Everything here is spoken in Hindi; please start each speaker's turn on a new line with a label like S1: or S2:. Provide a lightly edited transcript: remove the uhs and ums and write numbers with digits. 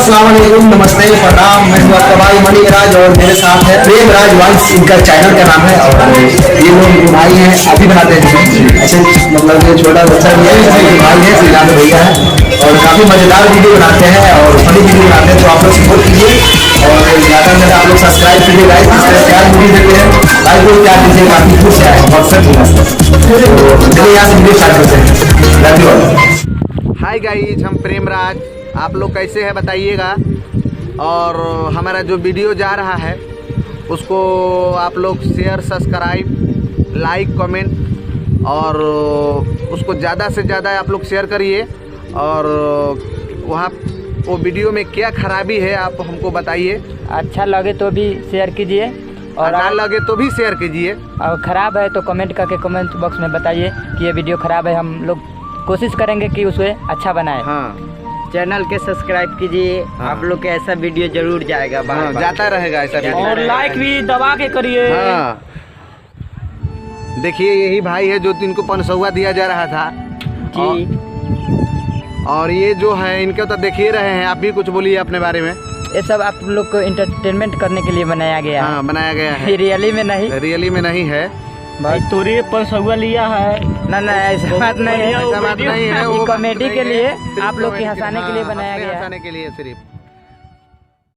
S1: अस्सलाम वालेकुम, नमस्ते, प्रणाम। मैं हूं आपका भाई मणिराज और मेरे साथ है प्रेमराज वंश, इनका चैनल का नाम है। और ये लोग भाई हैं, अभी बनाते हैं ऐसे, मतलब ये छोटा बच्चा भी है, इसमें भाई है, श्रीकांत भैया है और काफी मजेदार वीडियो बनाते हैं और फनी वीडियो बनाते हैं। तो आप लोग सपोर्ट कीजिए और ज्यादा से ज्यादा आप लोग सब्सक्राइब कीजिए गाइस। इस तरह प्यार वीडियो देते हैं भाई को, प्यार दीजिए, काफी खुश है मकसद है। चलिए यहाँ से वीडियो स्टार्ट करते हैं। Love you all.
S2: Hi guys, हम प्रेमराज। आप लोग कैसे हैं बताइएगा। और हमारा जो वीडियो जा रहा है उसको आप लोग शेयर, सब्सक्राइब, लाइक, कमेंट और उसको ज़्यादा से ज़्यादा आप लोग शेयर करिए। और वहाँ वो वीडियो में क्या खराबी है आप हमको बताइए।
S3: अच्छा लगे तो भी शेयर कीजिए
S2: और ना लगे तो भी शेयर कीजिए।
S3: और ख़राब है तो कमेंट करके कमेंट बॉक्स में बताइए कि ये वीडियो ख़राब है। हम लोग कोशिश करेंगे कि उसे अच्छा बनाए।
S2: हाँ,
S4: चैनल के सब्सक्राइब कीजिए।
S2: हाँ।
S4: आप लोग के ऐसा वीडियो जरूर जाएगा बार बार।
S2: जाता रहेगा ऐसा वीडियो।
S3: और लाइक भी दबा के करिए।
S2: हाँ, देखिए यही भाई है जो इनको 500 दिया जा रहा था
S4: जी।
S2: और ये जो है इनके तो देखिए रहे हैं। आप भी कुछ बोलिए अपने बारे में।
S3: ये सब आप लोग को इंटरटेनमेंट करने के लिए बनाया गया है।
S2: हाँ, बनाया गया है,
S3: रियली में नहीं।
S2: रियली में नहीं है।
S3: तोरे 500 लिया है ना, ऐसा बात नहीं है।
S2: ऐसा बात नहीं है।
S3: ये
S2: वो
S3: कॉमेडी
S2: बात
S3: के
S2: नहीं
S3: लिए
S2: है। सिर्फ
S3: आप लोग के
S2: कॉमेडी
S3: हंसाने के लिए बनाया गया है।
S2: हंसाने के लिए सिर्फ।